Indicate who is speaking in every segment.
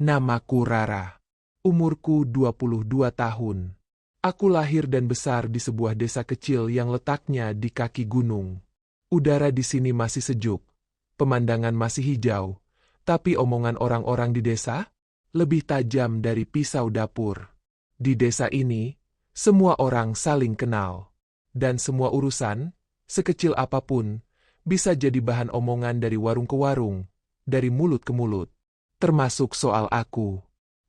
Speaker 1: Namaku Rara. Umurku 22 tahun. Aku lahir dan besar di sebuah desa kecil yang letaknya di kaki gunung. Udara di sini masih sejuk, pemandangan masih hijau, tapi omongan orang-orang di desa lebih tajam dari pisau dapur. Di desa ini, semua orang saling kenal, dan semua urusan, sekecil apapun, bisa jadi bahan omongan dari warung ke warung, dari mulut ke mulut. Termasuk soal aku.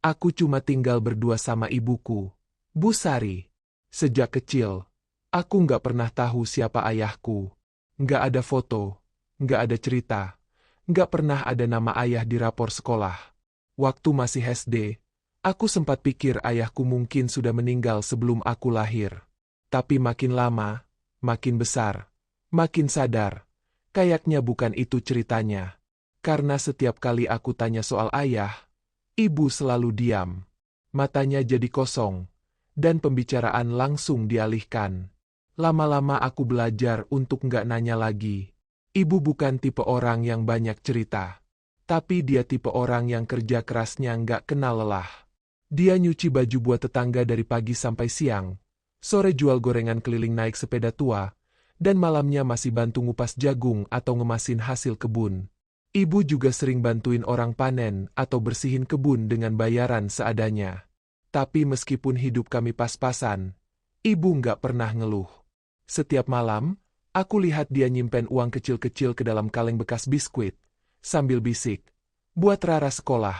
Speaker 1: Aku cuma tinggal berdua sama ibuku, Bu Sari. Sejak kecil, aku nggak pernah tahu siapa ayahku. Nggak ada foto, nggak ada cerita, nggak pernah ada nama ayah di rapor sekolah. Waktu masih SD, aku sempat pikir ayahku mungkin sudah meninggal sebelum aku lahir. Tapi makin lama, makin besar, makin sadar, kayaknya bukan itu ceritanya. Karena setiap kali aku tanya soal ayah, ibu selalu diam. Matanya jadi kosong, dan pembicaraan langsung dialihkan. Lama-lama aku belajar untuk nggak nanya lagi. Ibu bukan tipe orang yang banyak cerita. Tapi dia tipe orang yang kerja kerasnya nggak kenal lelah. Dia nyuci baju buat tetangga dari pagi sampai siang. Sore jual gorengan keliling naik sepeda tua. Dan malamnya masih bantu ngupas jagung atau ngemasin hasil kebun. Ibu juga sering bantuin orang panen atau bersihin kebun dengan bayaran seadanya. Tapi meskipun hidup kami pas-pasan, ibu nggak pernah ngeluh. Setiap malam, aku lihat dia nyimpen uang kecil-kecil ke dalam kaleng bekas biskuit, sambil bisik, buat Rara sekolah.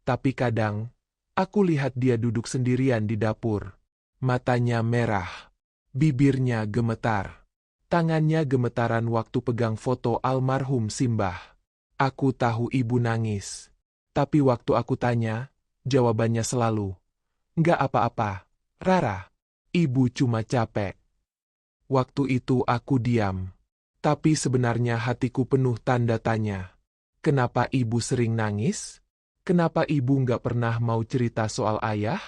Speaker 1: Tapi kadang, aku lihat dia duduk sendirian di dapur. Matanya merah, bibirnya gemetar. Tangannya gemetaran waktu pegang foto almarhum Simbah. Aku tahu ibu nangis. Tapi waktu aku tanya, jawabannya selalu, "Nggak apa-apa, Rara. Ibu cuma capek." Waktu itu aku diam. Tapi sebenarnya hatiku penuh tanda tanya. Kenapa ibu sering nangis? Kenapa ibu nggak pernah mau cerita soal ayah?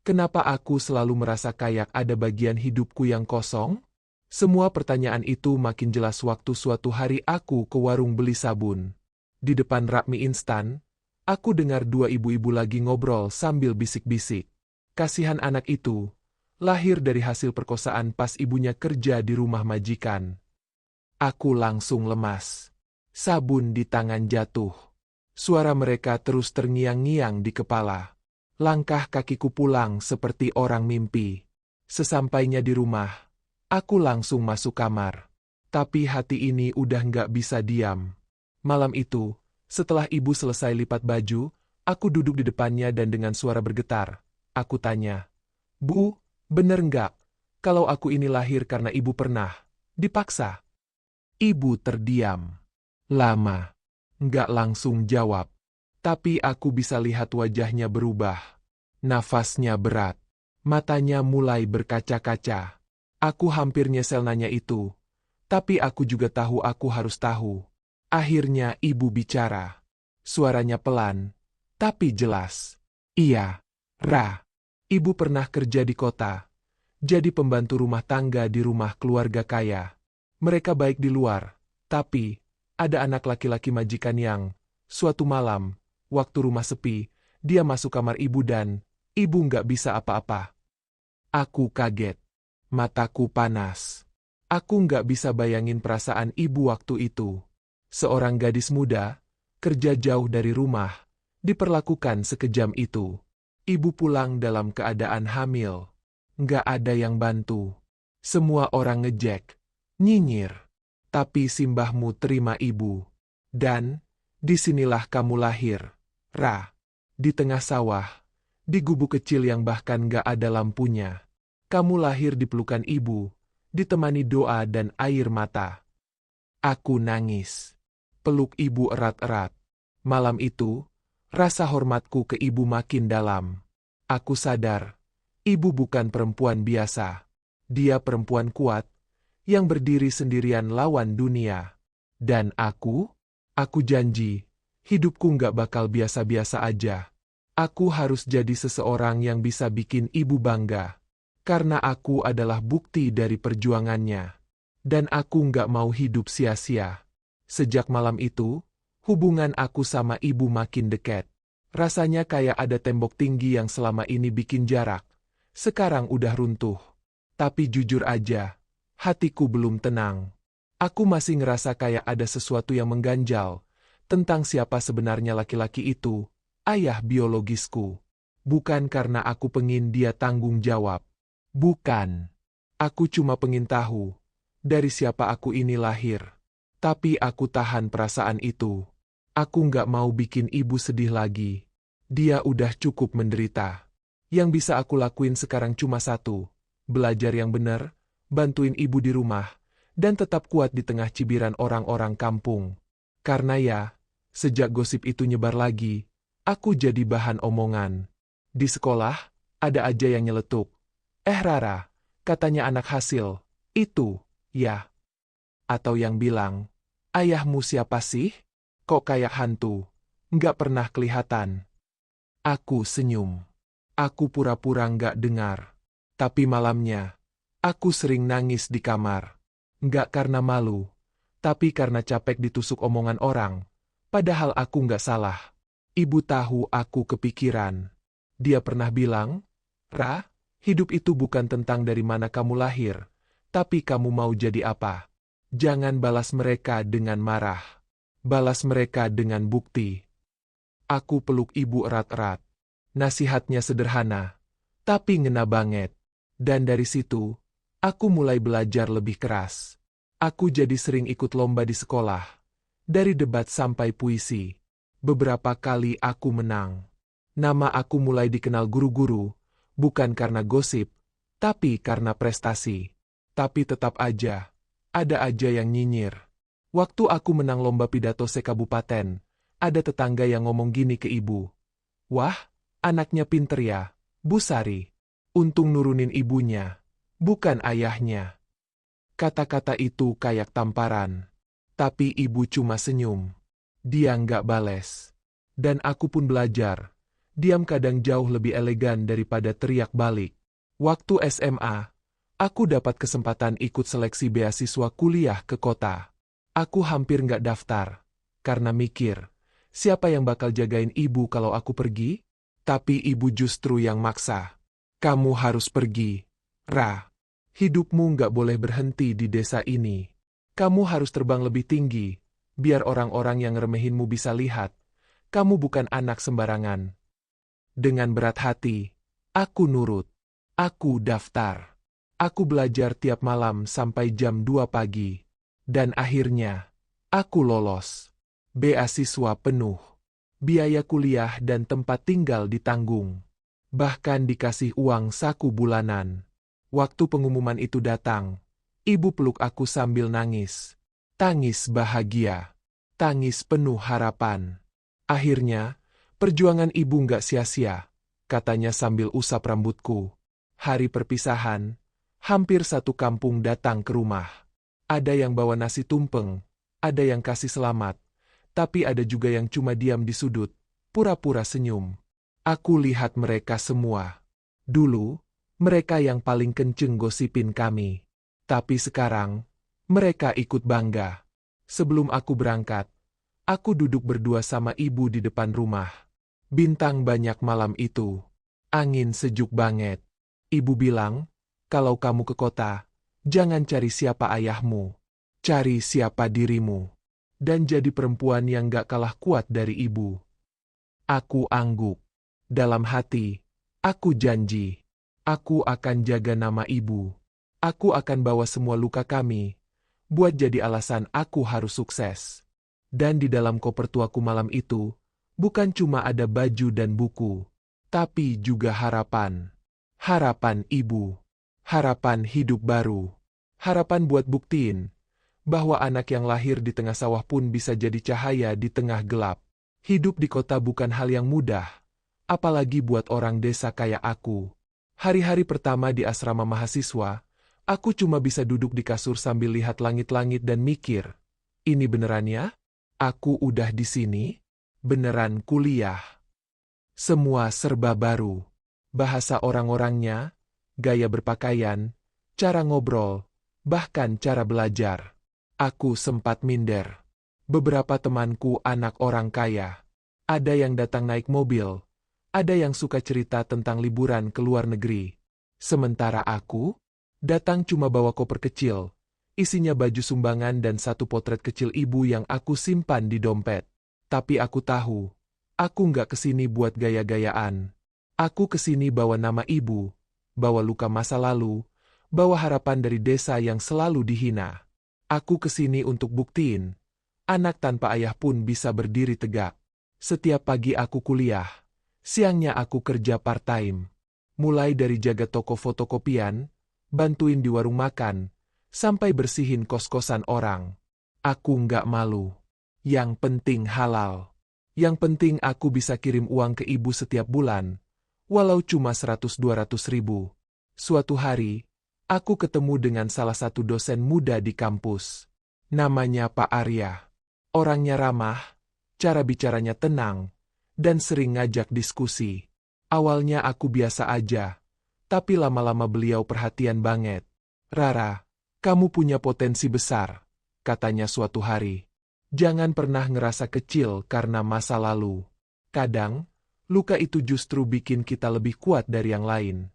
Speaker 1: Kenapa aku selalu merasa kayak ada bagian hidupku yang kosong? Semua pertanyaan itu makin jelas waktu suatu hari aku ke warung beli sabun. Di depan rak mie instan, aku dengar dua ibu-ibu lagi ngobrol sambil bisik-bisik. Kasihan anak itu, lahir dari hasil perkosaan pas ibunya kerja di rumah majikan. Aku langsung lemas. Sabun di tangan jatuh. Suara mereka terus terngiang-ngiang di kepala. Langkah kakiku pulang seperti orang mimpi. Sesampainya di rumah, aku langsung masuk kamar. Tapi hati ini udah nggak bisa diam. Malam itu, setelah ibu selesai lipat baju, aku duduk di depannya dan dengan suara bergetar, aku tanya, "Bu, bener nggak, kalau aku ini lahir karena ibu pernah dipaksa?" Ibu terdiam. Lama. Nggak langsung jawab. Tapi aku bisa lihat wajahnya berubah. Nafasnya berat. Matanya mulai berkaca-kaca. Aku hampir nyesel nanya itu. Tapi aku juga tahu aku harus tahu. Akhirnya ibu bicara. Suaranya pelan, tapi jelas. "Iya, Ra. Ibu pernah kerja di kota. Jadi pembantu rumah tangga di rumah keluarga kaya. Mereka baik di luar, tapi ada anak laki-laki majikan yang, suatu malam, waktu rumah sepi, dia masuk kamar ibu dan ibu nggak bisa apa-apa." Aku kaget. Mataku panas. Aku nggak bisa bayangin perasaan ibu waktu itu. Seorang gadis muda, kerja jauh dari rumah, diperlakukan sekejam itu. Ibu pulang dalam keadaan hamil. Nggak ada yang bantu. Semua orang ngejek, nyinyir. Tapi simbahmu terima ibu. Dan, disinilah kamu lahir, Ra. Di tengah sawah, di gubuk kecil yang bahkan nggak ada lampunya. Kamu lahir di pelukan ibu, ditemani doa dan air mata. Aku nangis. Peluk ibu erat-erat. Malam itu, rasa hormatku ke ibu makin dalam. Aku sadar, ibu bukan perempuan biasa. Dia perempuan kuat, yang berdiri sendirian lawan dunia. Dan aku janji, hidupku nggak bakal biasa-biasa aja. Aku harus jadi seseorang yang bisa bikin ibu bangga. Karena aku adalah bukti dari perjuangannya. Dan aku nggak mau hidup sia-sia. Sejak malam itu, hubungan aku sama ibu makin dekat. Rasanya kayak ada tembok tinggi yang selama ini bikin jarak. Sekarang udah runtuh. Tapi jujur aja, hatiku belum tenang. Aku masih ngerasa kayak ada sesuatu yang mengganjal tentang siapa sebenarnya laki-laki itu, ayah biologisku. Bukan karena aku pengin dia tanggung jawab. Bukan. Aku cuma pengin tahu dari siapa aku ini lahir. Tapi aku tahan perasaan itu. Aku nggak mau bikin ibu sedih lagi. Dia udah cukup menderita. Yang bisa aku lakuin sekarang cuma satu. Belajar yang benar, bantuin ibu di rumah, dan tetap kuat di tengah cibiran orang-orang kampung. Karena ya, sejak gosip itu nyebar lagi, aku jadi bahan omongan. Di sekolah, ada aja yang nyeletuk. Rara, katanya anak hasil. Itu, ya. Atau yang bilang, ayahmu siapa sih? Kok kayak hantu? Nggak pernah kelihatan. Aku senyum. Aku pura-pura nggak dengar. Tapi malamnya, aku sering nangis di kamar. Nggak karena malu, tapi karena capek ditusuk omongan orang. Padahal aku nggak salah. Ibu tahu aku kepikiran. Dia pernah bilang, Ra, hidup itu bukan tentang dari mana kamu lahir, tapi kamu mau jadi apa. Jangan balas mereka dengan marah. Balas mereka dengan bukti. Aku peluk ibu erat-erat. Nasihatnya sederhana, tapi ngena banget. Dan dari situ, aku mulai belajar lebih keras. Aku jadi sering ikut lomba di sekolah. Dari debat sampai puisi. Beberapa kali aku menang. Nama aku mulai dikenal guru-guru, bukan karena gosip, tapi karena prestasi. Tapi tetap aja, ada aja yang nyinyir. Waktu aku menang lomba pidato se-kabupaten, ada tetangga yang ngomong gini ke ibu. Wah, anaknya pinter ya, Bu Sari. Untung nurunin ibunya, bukan ayahnya. Kata-kata itu kayak tamparan. Tapi ibu cuma senyum. Dia nggak bales. Dan aku pun belajar. Diam kadang jauh lebih elegan daripada teriak balik. Waktu SMA, aku dapat kesempatan ikut seleksi beasiswa kuliah ke kota. Aku hampir nggak daftar. Karena mikir, siapa yang bakal jagain ibu kalau aku pergi? Tapi ibu justru yang maksa. Kamu harus pergi, Ra. Hidupmu nggak boleh berhenti di desa ini. Kamu harus terbang lebih tinggi, biar orang-orang yang ngeremehinmu bisa lihat. Kamu bukan anak sembarangan. Dengan berat hati, aku nurut. Aku daftar. Aku belajar tiap malam sampai jam 2 pagi. Dan akhirnya, aku lolos. Beasiswa penuh. Biaya kuliah dan tempat tinggal ditanggung. Bahkan dikasih uang saku bulanan. Waktu pengumuman itu datang, ibu peluk aku sambil nangis. Tangis bahagia. Tangis penuh harapan. Akhirnya, perjuangan ibu nggak sia-sia, katanya sambil usap rambutku. Hari perpisahan, hampir satu kampung datang ke rumah. Ada yang bawa nasi tumpeng, ada yang kasih selamat, tapi ada juga yang cuma diam di sudut, pura-pura senyum. Aku lihat mereka semua. Dulu, mereka yang paling kenceng gosipin kami. Tapi sekarang, mereka ikut bangga. Sebelum aku berangkat, aku duduk berdua sama ibu di depan rumah. Bintang banyak malam itu. Angin sejuk banget. Ibu bilang, kalau kamu ke kota, jangan cari siapa ayahmu. Cari siapa dirimu. Dan jadi perempuan yang gak kalah kuat dari ibu. Aku angguk. Dalam hati, aku janji. Aku akan jaga nama ibu. Aku akan bawa semua luka kami, buat jadi alasan aku harus sukses. Dan di dalam koper tuaku malam itu, bukan cuma ada baju dan buku, tapi juga harapan. Harapan ibu. Harapan hidup baru. Harapan buat buktiin bahwa anak yang lahir di tengah sawah pun bisa jadi cahaya di tengah gelap. Hidup di kota bukan hal yang mudah. Apalagi buat orang desa kayak aku. Hari-hari pertama di asrama mahasiswa, aku cuma bisa duduk di kasur sambil lihat langit-langit dan mikir, ini beneran ya? Aku udah di sini? Beneran kuliah? Semua serba baru. Bahasa orang-orangnya, gaya berpakaian, cara ngobrol, bahkan cara belajar. Aku sempat minder. Beberapa temanku anak orang kaya. Ada yang datang naik mobil, ada yang suka cerita tentang liburan ke luar negeri. Sementara aku, datang cuma bawa koper kecil, isinya baju sumbangan dan satu potret kecil ibu yang aku simpan di dompet. Tapi aku tahu, aku nggak kesini buat gaya-gayaan. Aku kesini bawa nama ibu, bawa luka masa lalu, bawa harapan dari desa yang selalu dihina. Aku kesini untuk buktiin, anak tanpa ayah pun bisa berdiri tegak. Setiap pagi aku kuliah, siangnya aku kerja part-time. Mulai dari jaga toko fotokopian, bantuin di warung makan, sampai bersihin kos-kosan orang. Aku nggak malu. Yang penting halal. Yang penting aku bisa kirim uang ke ibu setiap bulan, walau cuma 100-200 ribu. Suatu hari, aku ketemu dengan salah satu dosen muda di kampus. Namanya Pak Arya. Orangnya ramah, cara bicaranya tenang, dan sering ngajak diskusi. Awalnya aku biasa aja, tapi lama-lama beliau perhatian banget. "Rara, kamu punya potensi besar," katanya suatu hari. "Jangan pernah ngerasa kecil karena masa lalu. Kadang, luka itu justru bikin kita lebih kuat dari yang lain."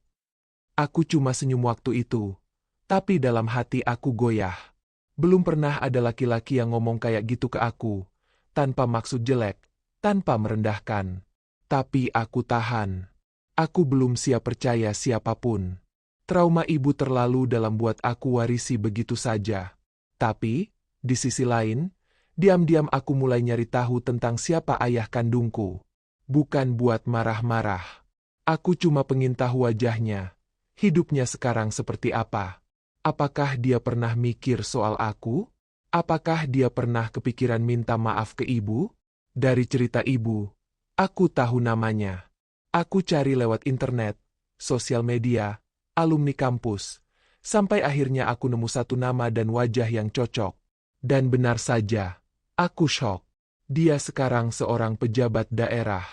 Speaker 1: Aku cuma senyum waktu itu, tapi dalam hati aku goyah. Belum pernah ada laki-laki yang ngomong kayak gitu ke aku, tanpa maksud jelek, tanpa merendahkan. Tapi aku tahan. Aku belum siap percaya siapapun. Trauma ibu terlalu dalam buat aku warisi begitu saja. Tapi, di sisi lain, diam-diam aku mulai nyari tahu tentang siapa ayah kandungku. Bukan buat marah-marah. Aku cuma pengen tahu wajahnya. Hidupnya sekarang seperti apa? Apakah dia pernah mikir soal aku? Apakah dia pernah kepikiran minta maaf ke ibu? Dari cerita ibu, aku tahu namanya. Aku cari lewat internet, sosial media, alumni kampus, sampai akhirnya aku nemu satu nama dan wajah yang cocok. Dan benar saja, aku shock. Dia sekarang seorang pejabat daerah.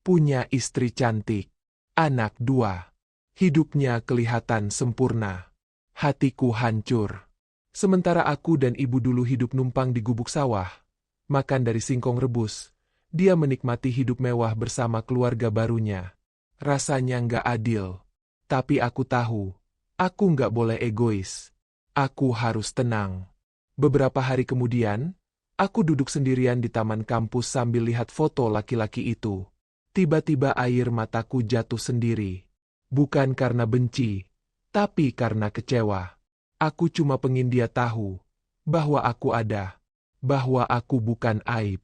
Speaker 1: Punya istri cantik. Anak 2. Hidupnya kelihatan sempurna. Hatiku hancur. Sementara aku dan ibu dulu hidup numpang di gubuk sawah, makan dari singkong rebus, dia menikmati hidup mewah bersama keluarga barunya. Rasanya nggak adil. Tapi aku tahu, aku nggak boleh egois. Aku harus tenang. Beberapa hari kemudian, aku duduk sendirian di taman kampus sambil lihat foto laki-laki itu. Tiba-tiba air mataku jatuh sendiri. Bukan karena benci, tapi karena kecewa. Aku cuma pengen dia tahu bahwa aku ada, bahwa aku bukan aib.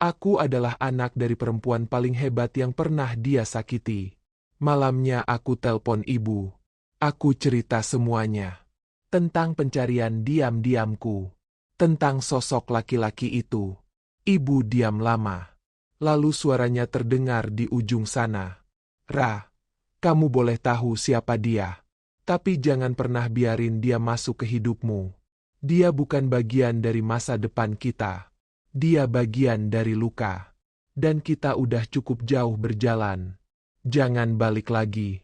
Speaker 1: Aku adalah anak dari perempuan paling hebat yang pernah dia sakiti. Malamnya aku telpon ibu. Aku cerita semuanya. Tentang pencarian diam-diamku. Tentang sosok laki-laki itu. Ibu diam lama. Lalu suaranya terdengar di ujung sana. "Ra, kamu boleh tahu siapa dia. Tapi jangan pernah biarin dia masuk ke hidupmu. Dia bukan bagian dari masa depan kita. Dia bagian dari luka. Dan kita udah cukup jauh berjalan. Jangan balik lagi."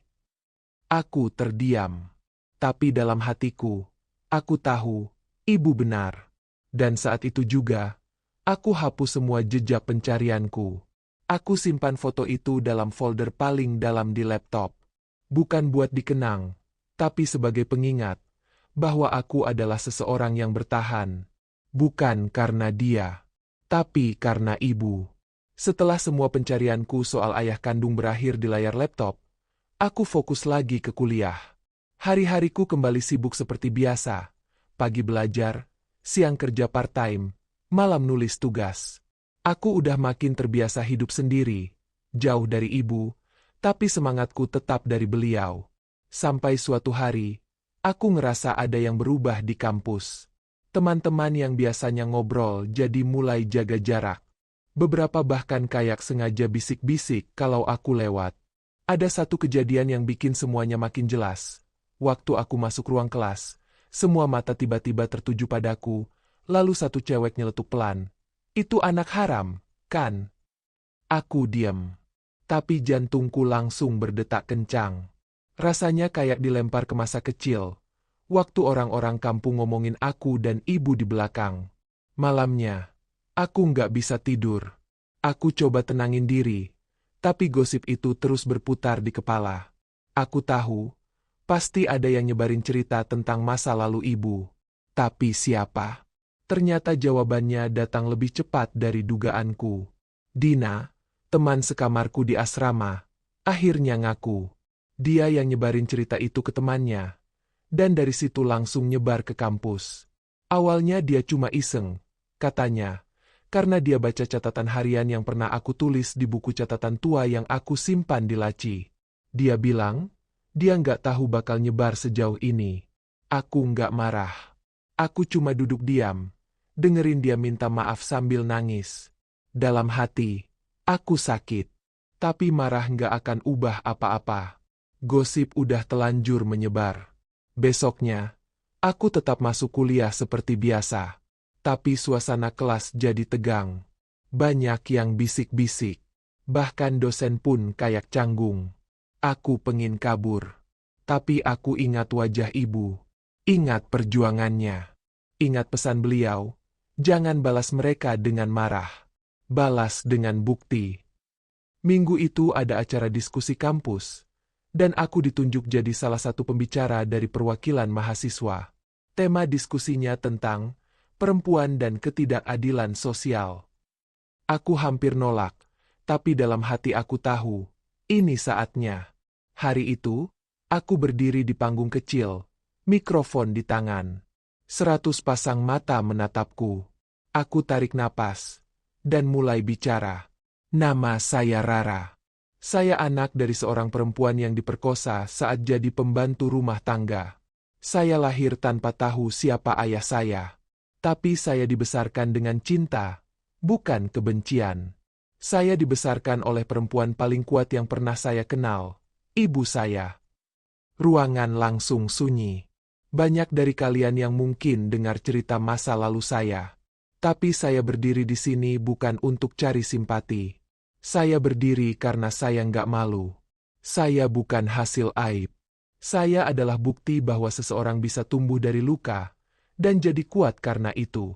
Speaker 1: Aku terdiam. Tapi dalam hatiku, aku tahu, ibu benar. Dan saat itu juga, aku hapus semua jejak pencarianku. Aku simpan foto itu dalam folder paling dalam di laptop. Bukan buat dikenang, tapi sebagai pengingat bahwa aku adalah seseorang yang bertahan. Bukan karena dia, tapi karena ibu. Setelah semua pencarianku soal ayah kandung berakhir di layar laptop, aku fokus lagi ke kuliah. Hari-hariku kembali sibuk seperti biasa. Pagi belajar, siang kerja part-time, malam nulis tugas. Aku udah makin terbiasa hidup sendiri, jauh dari ibu, tapi semangatku tetap dari beliau. Sampai suatu hari, aku ngerasa ada yang berubah di kampus. Teman-teman yang biasanya ngobrol jadi mulai jaga jarak. Beberapa bahkan kayak sengaja bisik-bisik kalau aku lewat. Ada satu kejadian yang bikin semuanya makin jelas. Waktu aku masuk ruang kelas, semua mata tiba-tiba tertuju padaku, lalu satu cewek nyeletuk pelan. "Itu anak haram, kan?" Aku diam. Tapi jantungku langsung berdetak kencang. Rasanya kayak dilempar ke masa kecil. Waktu orang-orang kampung ngomongin aku dan ibu di belakang. Malamnya, aku nggak bisa tidur. Aku coba tenangin diri, tapi gosip itu terus berputar di kepala. Aku tahu, pasti ada yang nyebarin cerita tentang masa lalu ibu. Tapi siapa? Ternyata jawabannya datang lebih cepat dari dugaanku. Dina, teman sekamarku di asrama, akhirnya ngaku. Dia yang nyebarin cerita itu ke temannya. Dan dari situ langsung nyebar ke kampus. Awalnya dia cuma iseng, katanya, karena dia baca catatan harian yang pernah aku tulis di buku catatan tua yang aku simpan di laci. Dia bilang, dia nggak tahu bakal nyebar sejauh ini. Aku nggak marah. Aku cuma duduk diam, dengerin dia minta maaf sambil nangis. Dalam hati, aku sakit. Tapi marah nggak akan ubah apa-apa. Gosip udah telanjur menyebar. Besoknya, aku tetap masuk kuliah seperti biasa. Tapi suasana kelas jadi tegang. Banyak yang bisik-bisik. Bahkan dosen pun kayak canggung. Aku pengin kabur. Tapi aku ingat wajah ibu. Ingat perjuangannya. Ingat pesan beliau. Jangan balas mereka dengan marah. Balas dengan bukti. Minggu itu ada acara diskusi kampus. Dan aku ditunjuk jadi salah satu pembicara dari perwakilan mahasiswa. Tema diskusinya tentang perempuan dan ketidakadilan sosial. Aku hampir nolak, tapi dalam hati aku tahu, ini saatnya. Hari itu, aku berdiri di panggung kecil, mikrofon di tangan. 100 pasang mata menatapku. Aku tarik napas, dan mulai bicara. Nama saya Rara. Saya anak dari seorang perempuan yang diperkosa saat jadi pembantu rumah tangga. Saya lahir tanpa tahu siapa ayah saya. Tapi saya dibesarkan dengan cinta, bukan kebencian. Saya dibesarkan oleh perempuan paling kuat yang pernah saya kenal, ibu saya. Ruangan langsung sunyi. Banyak dari kalian yang mungkin dengar cerita masa lalu saya. Tapi saya berdiri di sini bukan untuk cari simpati. Saya berdiri karena saya nggak malu. Saya bukan hasil aib. Saya adalah bukti bahwa seseorang bisa tumbuh dari luka, dan jadi kuat karena itu.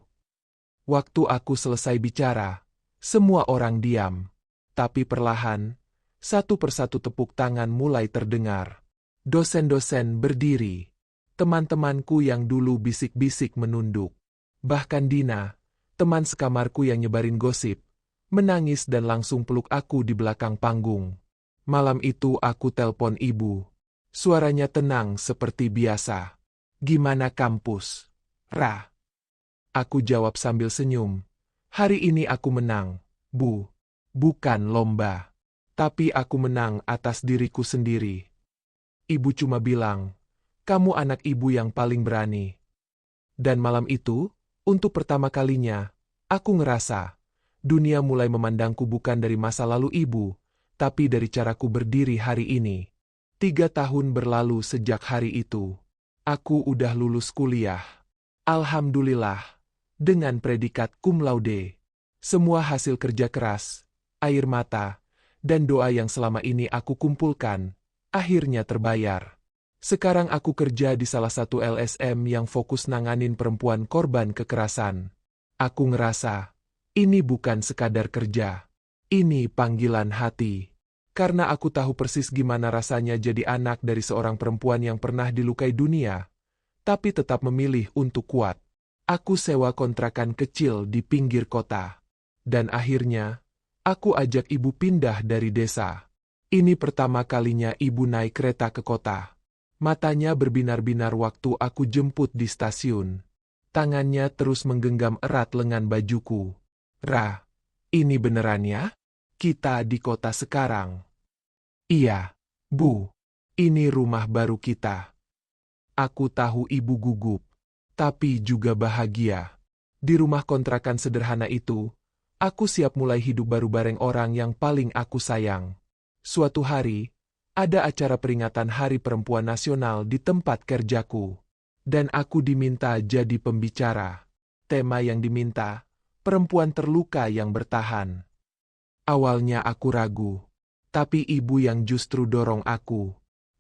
Speaker 1: Waktu aku selesai bicara, semua orang diam. Tapi perlahan, satu persatu tepuk tangan mulai terdengar. Dosen-dosen berdiri. Teman-temanku yang dulu bisik-bisik menunduk. Bahkan Dina, teman sekamarku yang nyebarin gosip, menangis dan langsung peluk aku di belakang panggung. Malam itu aku telpon ibu. Suaranya tenang seperti biasa. Gimana kampus, Ra? Aku jawab sambil senyum. Hari ini aku menang, Bu. Bukan lomba. Tapi aku menang atas diriku sendiri. Ibu cuma bilang, kamu anak ibu yang paling berani. Dan malam itu, untuk pertama kalinya, aku ngerasa, dunia mulai memandangku bukan dari masa lalu ibu, tapi dari caraku berdiri hari ini. 3 tahun berlalu sejak hari itu. Aku udah lulus kuliah. Alhamdulillah, dengan predikat cum laude. Semua hasil kerja keras, air mata, dan doa yang selama ini aku kumpulkan, akhirnya terbayar. Sekarang aku kerja di salah satu LSM yang fokus nanganin perempuan korban kekerasan. Aku ngerasa, ini bukan sekadar kerja. Ini panggilan hati. Karena aku tahu persis gimana rasanya jadi anak dari seorang perempuan yang pernah dilukai dunia, tapi tetap memilih untuk kuat. Aku sewa kontrakan kecil di pinggir kota. Dan akhirnya, aku ajak ibu pindah dari desa. Ini pertama kalinya ibu naik kereta ke kota. Matanya berbinar-binar waktu aku jemput di stasiun. Tangannya terus menggenggam erat lengan bajuku. Ra, ini beneran ya? Kita di kota sekarang. Iya, Bu. Ini rumah baru kita. Aku tahu ibu gugup, tapi juga bahagia. Di rumah kontrakan sederhana itu, aku siap mulai hidup baru bareng orang yang paling aku sayang. Suatu hari, ada acara peringatan Hari Perempuan Nasional di tempat kerjaku. Dan aku diminta jadi pembicara. Tema yang diminta, perempuan terluka yang bertahan. Awalnya aku ragu, tapi ibu yang justru dorong aku.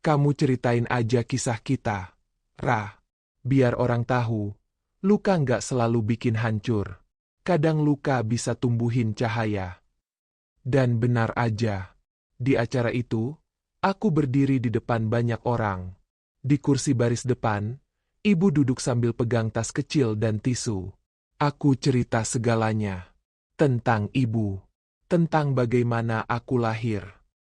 Speaker 1: Kamu ceritain aja kisah kita, Ra. Biar orang tahu, luka nggak selalu bikin hancur. Kadang luka bisa tumbuhin cahaya. Dan benar aja. Di acara itu, aku berdiri di depan banyak orang. Di kursi baris depan, ibu duduk sambil pegang tas kecil dan tisu. Aku cerita segalanya. Tentang ibu. Tentang bagaimana aku lahir.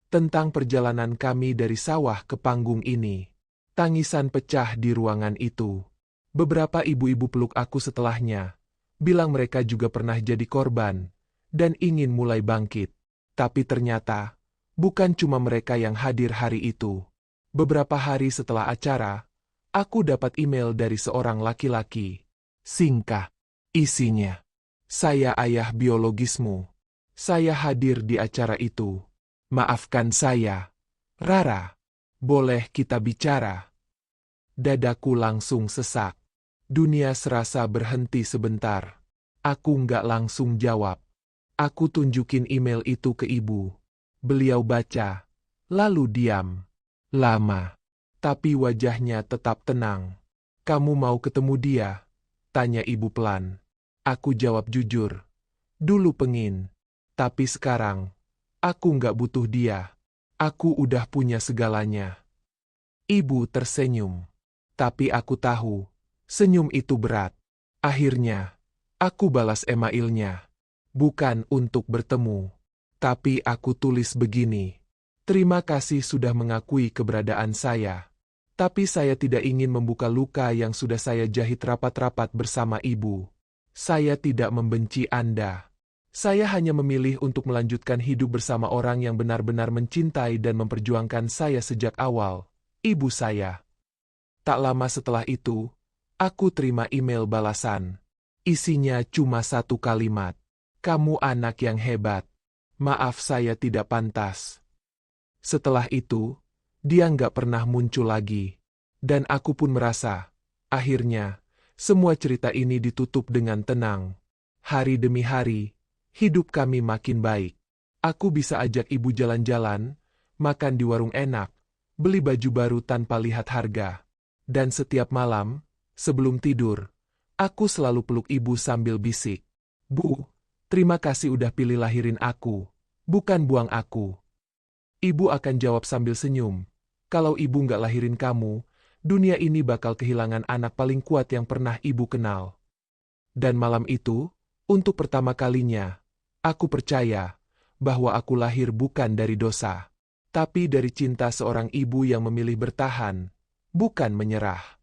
Speaker 1: Tentang perjalanan kami dari sawah ke panggung ini. Tangisan pecah di ruangan itu. Beberapa ibu-ibu peluk aku setelahnya. Bilang mereka juga pernah jadi korban. Dan ingin mulai bangkit. Tapi ternyata, bukan cuma mereka yang hadir hari itu. Beberapa hari setelah acara, aku dapat email dari seorang laki-laki. Singkat. Isinya. Saya ayah biologismu. Saya hadir di acara itu. Maafkan saya. Rara. Boleh kita bicara? Dadaku langsung sesak. Dunia serasa berhenti sebentar. Aku nggak langsung jawab. Aku tunjukin email itu ke ibu. Beliau baca, lalu diam. Lama. Tapi wajahnya tetap tenang. Kamu mau ketemu dia? Tanya ibu pelan. Aku jawab jujur. Dulu pengin. Tapi sekarang, aku nggak butuh dia. Aku udah punya segalanya. Ibu tersenyum. Tapi aku tahu, senyum itu berat. Akhirnya, aku balas emailnya. Bukan untuk bertemu. Tapi aku tulis begini. Terima kasih sudah mengakui keberadaan saya. Tapi saya tidak ingin membuka luka yang sudah saya jahit rapat-rapat bersama ibu. Saya tidak membenci Anda. Saya hanya memilih untuk melanjutkan hidup bersama orang yang benar-benar mencintai dan memperjuangkan saya sejak awal. Ibu saya. Tak lama setelah itu, aku terima email balasan. Isinya cuma satu kalimat. Kamu anak yang hebat. Maaf saya tidak pantas. Setelah itu, dia nggak pernah muncul lagi. Dan aku pun merasa, akhirnya, semua cerita ini ditutup dengan tenang. Hari demi hari, hidup kami makin baik. Aku bisa ajak ibu jalan-jalan, makan di warung enak, beli baju baru tanpa lihat harga. Dan setiap malam, sebelum tidur, aku selalu peluk ibu sambil bisik. Bu, terima kasih udah pilih lahirin aku, bukan buang aku. Ibu akan jawab sambil senyum, kalau ibu nggak lahirin kamu, dunia ini bakal kehilangan anak paling kuat yang pernah ibu kenal. Dan malam itu, untuk pertama kalinya, aku percaya bahwa aku lahir bukan dari dosa, tapi dari cinta seorang ibu yang memilih bertahan, bukan menyerah.